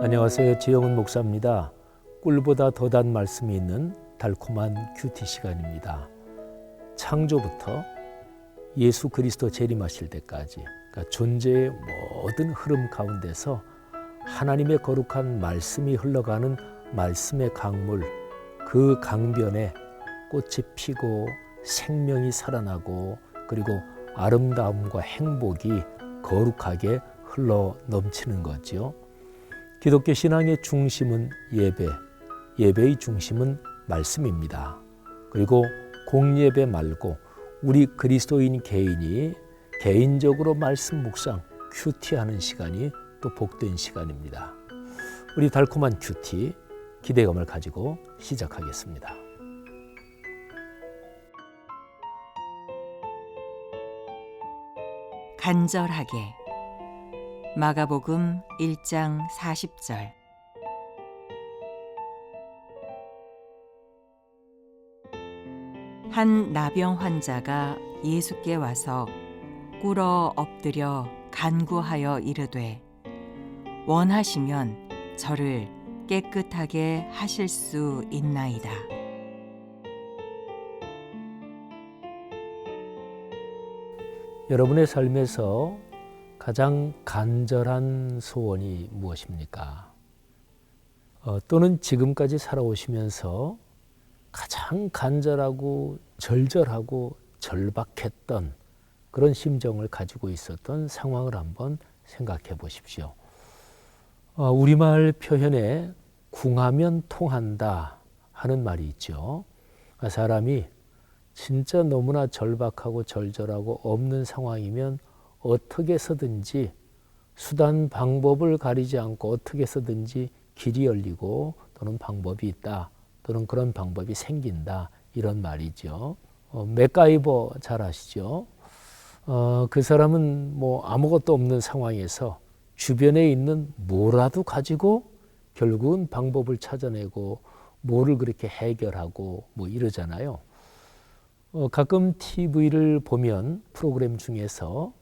안녕하세요. 지영은 목사입니다. 꿀보다 더 단 말씀이 있는 달콤한 큐티 시간입니다. 창조부터 예수 그리스도 재림하실 때까지, 그러니까 존재의 모든 흐름 가운데서 하나님의 거룩한 말씀이 흘러가는 말씀의 강물, 그 강변에 꽃이 피고 생명이 살아나고 그리고 아름다움과 행복이 거룩하게 흘러 넘치는 거지요. 기독교 신앙의 중심은 예배, 예배의 중심은 말씀입니다. 그리고 공예배 말고 우리 그리스도인 개인이 개인적으로 말씀 묵상, 큐티하는 시간이 또 복된 시간입니다. 우리 달콤한 큐티, 기대감을 가지고 시작하겠습니다. 간절하게. 마가복음 1장 40절. 한 나병 환자가 예수께 와서 꿇어 엎드려 간구하여 이르되, 원하시면 저를 깨끗하게 하실 수 있나이다. 여러분의 삶에서 가장 간절한 소원이 무엇입니까? 또는 지금까지 살아오시면서 가장 간절하고 절절하고 절박했던 그런 심정을 가지고 있었던 상황을 한번 생각해 보십시오. 우리말 표현에 궁하면 통한다 하는 말이 있죠. 사람이 진짜 너무나 절박하고 절절하고 없는 상황이면 어떻게 해서든지 수단 방법을 가리지 않고 어떻게 해서든지 길이 열리고 또는 방법이 있다 또는 그런 방법이 생긴다 이런 말이죠. 맥가이버 잘 아시죠? 그 사람은 뭐 아무것도 없는 상황에서 주변에 있는 뭐라도 가지고 결국은 방법을 찾아내고 뭐를 그렇게 해결하고 뭐 이러잖아요. 가끔 TV를 보면 프로그램 중에서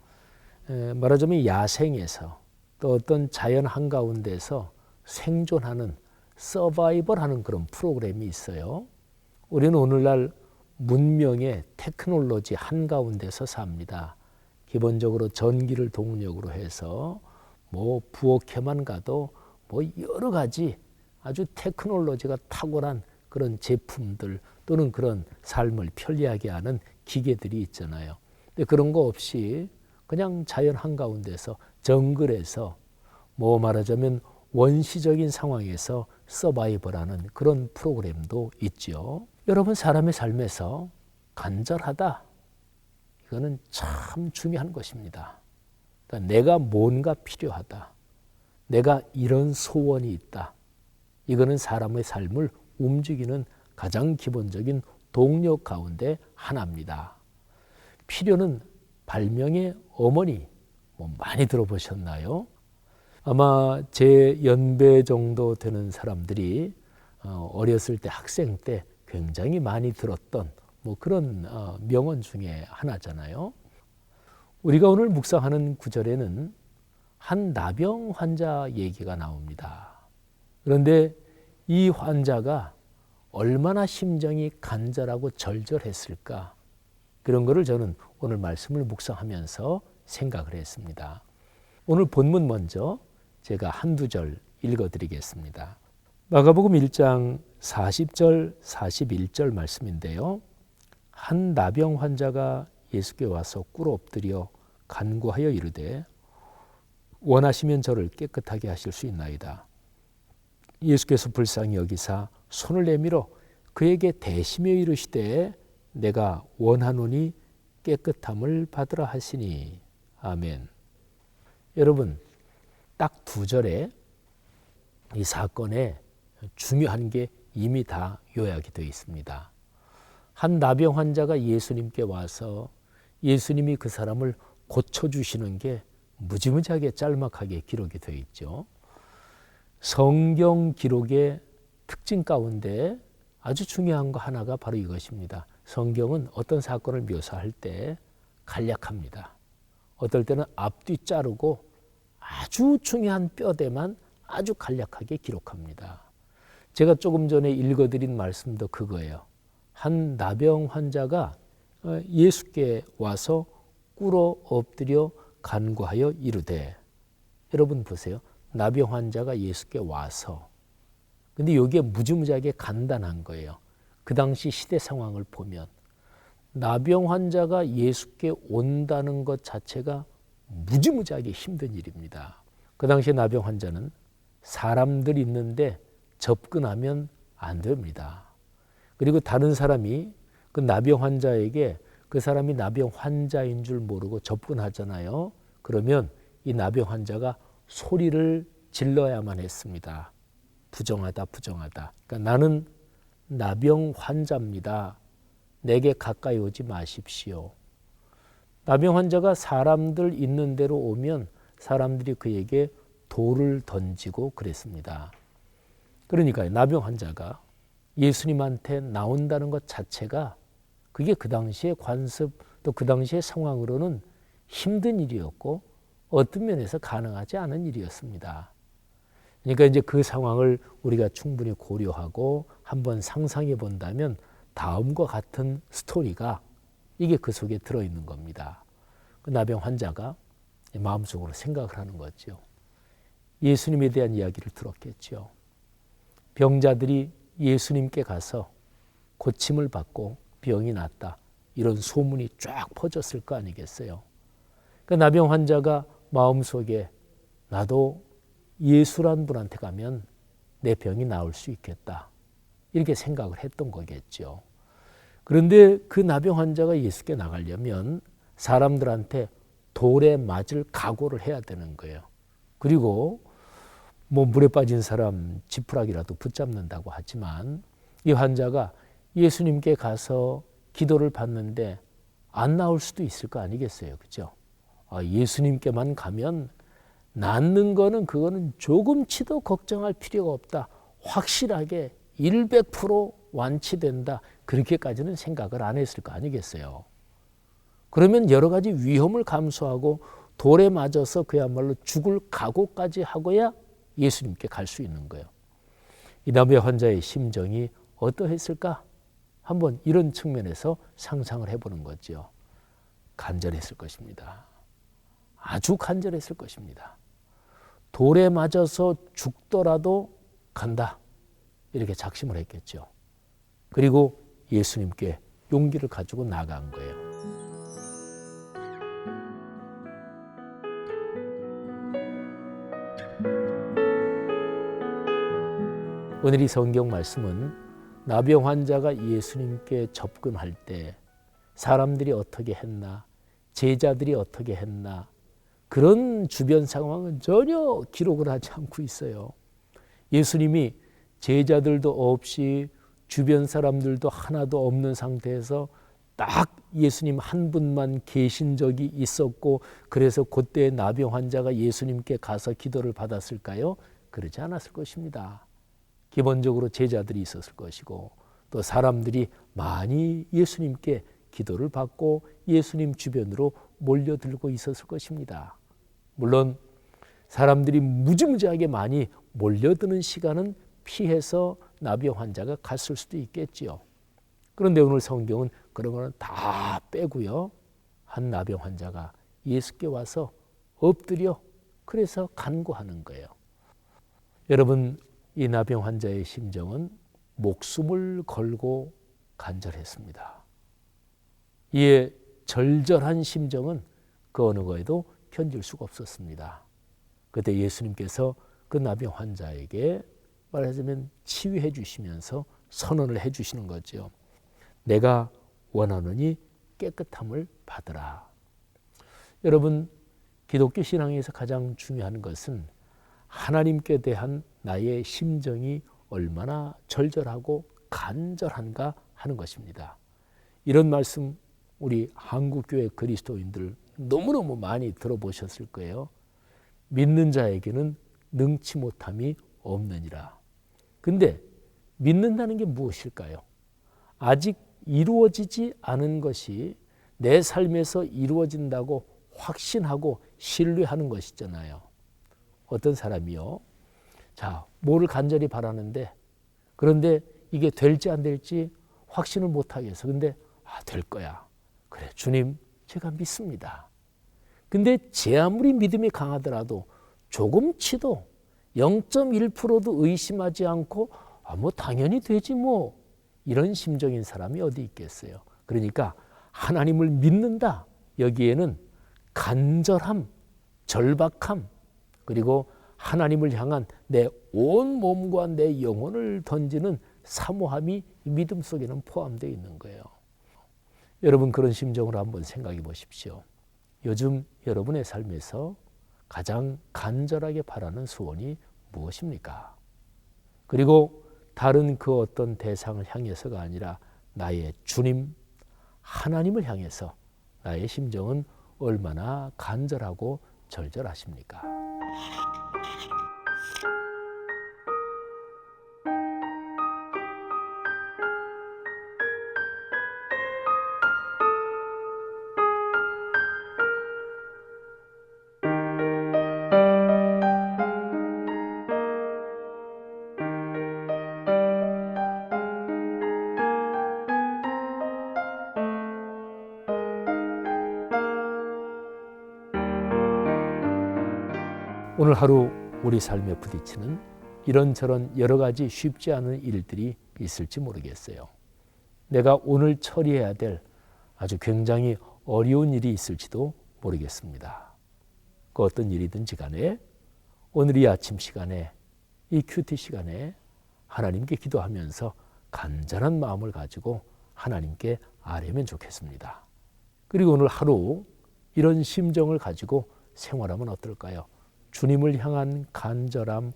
말하자면 야생에서 또 어떤 자연 한가운데서 생존하는 서바이벌하는 그런 프로그램이 있어요. 우리는 오늘날 문명의 테크놀로지 한가운데서 삽니다. 기본적으로 전기를 동력으로 해서 뭐 부엌에만 가도 뭐 여러 가지 아주 테크놀로지가 탁월한 그런 제품들 또는 그런 삶을 편리하게 하는 기계들이 있잖아요. 근데 그런 거 없이 그냥 자연 한가운데서 정글에서 뭐 말하자면 원시적인 상황에서 서바이벌하는 그런 프로그램도 있죠. 여러분, 사람의 삶에서 간절하다, 이거는 참 중요한 것입니다. 그러니까 내가 뭔가 필요하다, 내가 이런 소원이 있다, 이거는 사람의 삶을 움직이는 가장 기본적인 동력 가운데 하나입니다. 필요는 발명의 어머니, 뭐 많이 들어보셨나요? 아마 제 연배 정도 되는 사람들이 어렸을 때 학생 때 굉장히 많이 들었던 뭐 그런 명언 중에 하나잖아요. 우리가 오늘 묵상하는 구절에는 한 나병 환자 얘기가 나옵니다. 그런데 이 환자가 얼마나 심정이 간절하고 절절했을까, 그런 거를 저는 오늘 말씀을 묵상하면서 생각을 했습니다. 오늘 본문 먼저 제가 한두 절 읽어드리겠습니다. 마가복음 1장 40절 41절 말씀인데요. 한 나병 환자가 예수께 와서 꿇어 엎드려 간구하여 이르되, 원하시면 저를 깨끗하게 하실 수 있나이다. 예수께서 불쌍히 여기사 손을 내밀어 그에게 대시며 이르시되, 내가 원하노니 깨끗함을 받으라 하시니. 아멘. 여러분, 딱 두 절에 이 사건에 중요한 게 이미 다 요약이 되어 있습니다. 한 나병 환자가 예수님께 와서 예수님이 그 사람을 고쳐주시는 게 무지무지하게 짤막하게 기록이 되어 있죠. 성경 기록의 특징 가운데 아주 중요한 거 하나가 바로 이것입니다. 성경은 어떤 사건을 묘사할 때 간략합니다. 어떨 때는 앞뒤 자르고 아주 중요한 뼈대만 아주 간략하게 기록합니다. 제가 조금 전에 읽어드린 말씀도 그거예요. 한 나병 환자가 예수께 와서 꿇어 엎드려 간구하여 이르되, 여러분 보세요. 나병 환자가 예수께 와서, 근데 이게 무지무지하게 간단한 거예요. 그 당시 시대 상황을 보면 나병 환자가 예수께 온다는 것 자체가 무지무지하게 힘든 일입니다. 그 당시에 나병 환자는 사람들 있는데 접근하면 안 됩니다. 그리고 다른 사람이 그 나병 환자에게 그 사람이 나병 환자인 줄 모르고 접근하잖아요. 그러면 이 나병 환자가 소리를 질러야만 했습니다. 부정하다, 부정하다. 그러니까 나는 나병 환자입니다. 내게 가까이 오지 마십시오. 나병 환자가 사람들 있는 데로 오면 사람들이 그에게 돌을 던지고 그랬습니다. 그러니까 나병 환자가 예수님한테 나온다는 것 자체가 그게 그 당시의 관습 또 그 당시의 상황으로는 힘든 일이었고 어떤 면에서 가능하지 않은 일이었습니다. 그러니까 이제 그 상황을 우리가 충분히 고려하고 한번 상상해 본다면 다음과 같은 스토리가 이게 그 속에 들어있는 겁니다. 그 나병 환자가 마음속으로 생각을 하는 거죠. 예수님에 대한 이야기를 들었겠죠. 병자들이 예수님께 가서 고침을 받고 병이 낫다, 이런 소문이 쫙 퍼졌을 거 아니겠어요. 그 나병 환자가 마음속에 나도 예수란 분한테 가면 내 병이 나을 수 있겠다, 이렇게 생각을 했던 거겠죠. 그런데 그 나병 환자가 예수께 나가려면 사람들한테 돌에 맞을 각오를 해야 되는 거예요. 그리고 뭐 물에 빠진 사람 지푸라기라도 붙잡는다고 하지만 이 환자가 예수님께 가서 기도를 받는데 안 나올 수도 있을 거 아니겠어요. 그죠? 예수님께만 가면 낫는 거는 그거는 조금치도 걱정할 필요가 없다. 확실하게 100% 완치된다. 그렇게까지는 생각을 안 했을 거 아니겠어요. 그러면 여러 가지 위험을 감수하고 돌에 맞아서 그야말로 죽을 각오까지 하고야 예수님께 갈 수 있는 거예요. 이 나병 환자의 심정이 어떠했을까? 한번 이런 측면에서 상상을 해보는 거죠. 간절했을 것입니다. 아주 간절했을 것입니다. 돌에 맞아서 죽더라도 간다, 이렇게 작심을 했겠죠. 그리고 예수님께 용기를 가지고 나간 거예요. 오늘 이 성경 말씀은 나병 환자가 예수님께 접근할 때 사람들이 어떻게 했나, 제자들이 어떻게 했나, 그런 주변 상황은 전혀 기록을 하지 않고 있어요. 예수님이 제자들도 없이 주변 사람들도 하나도 없는 상태에서 딱 예수님 한 분만 계신 적이 있었고, 그래서 그때 나병 환자가 예수님께 가서 기도를 받았을까요? 그러지 않았을 것입니다. 기본적으로 제자들이 있었을 것이고 또 사람들이 많이 예수님께 기도를 받고 예수님 주변으로 몰려들고 있었을 것입니다. 물론 사람들이 무지무지하게 많이 몰려드는 시간은 피해서 나병 환자가 갔을 수도 있겠지요. 그런데 오늘 성경은 그런 거는 다 빼고요. 한 나병 환자가 예수께 와서 엎드려 그래서 간구하는 거예요. 여러분, 이 나병 환자의 심정은 목숨을 걸고 간절했습니다. 이에 절절한 심정은 그 어느 거에도 견딜 수가 없었습니다. 그때 예수님께서 그 나병 환자에게 말하자면 치유해 주시면서 선언을 해 주시는 거죠. 내가 원하노니 깨끗함을 받으라. 여러분, 기독교 신앙에서 가장 중요한 것은 하나님께 대한 나의 심정이 얼마나 절절하고 간절한가 하는 것입니다. 이런 말씀 우리 한국교회 그리스도인들 너무너무 많이 들어보셨을 거예요. 믿는 자에게는 능치 못함이 없느니라. 근데 믿는다는 게 무엇일까요? 아직 이루어지지 않은 것이 내 삶에서 이루어진다고 확신하고 신뢰하는 것이잖아요. 어떤 사람이요, 자, 뭐를 간절히 바라는데 그런데 이게 될지 안 될지 확신을 못 하겠어. 근데 될 거야. 그래, 주님, 제가 믿습니다. 근데 제 아무리 믿음이 강하더라도 조금치도 0.1%도 의심하지 않고 뭐 당연히 되지 뭐 이런 심정인 사람이 어디 있겠어요. 그러니까 하나님을 믿는다. 여기에는 간절함, 절박함, 그리고 하나님을 향한 내 온 몸과 내 영혼을 던지는 사모함이 믿음 속에는 포함되어 있는 거예요. 여러분 그런 심정으로 한번 생각해 보십시오. 요즘 여러분의 삶에서 가장 간절하게 바라는 소원이 무엇입니까? 그리고 다른 그 어떤 대상을 향해서가 아니라 나의 주님, 하나님을 향해서 나의 심정은 얼마나 간절하고 절절하십니까? 오늘 하루 우리 삶에 부딪히는 이런저런 여러 가지 쉽지 않은 일들이 있을지 모르겠어요. 내가 오늘 처리해야 될 아주 굉장히 어려운 일이 있을지도 모르겠습니다. 그 어떤 일이든지 간에 오늘 이 아침 시간에 이 큐티 시간에 하나님께 기도하면서 간절한 마음을 가지고 하나님께 아뢰면 좋겠습니다. 그리고 오늘 하루 이런 심정을 가지고 생활하면 어떨까요? 주님을 향한 간절함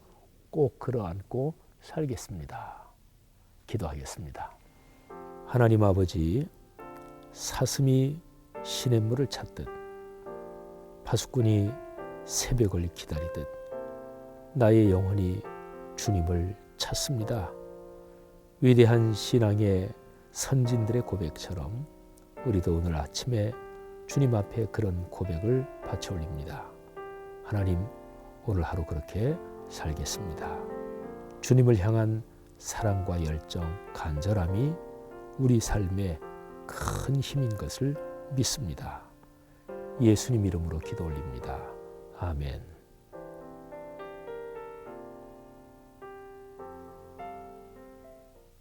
꼭 끌어안고 살겠습니다. 기도하겠습니다. 하나님 아버지, 사슴이 시냇물을 찾듯 파수꾼이 새벽을 기다리듯 나의 영혼이 주님을 찾습니다. 위대한 신앙의 선진들의 고백처럼 우리도 오늘 아침에 주님 앞에 그런 고백을 바쳐 올립니다. 하나님, 오늘 하루 그렇게 살겠습니다. 주님을 향한 사랑과 열정, 간절함이 우리 삶의 큰 힘인 것을 믿습니다. 예수님 이름으로 기도 올립니다. 아멘.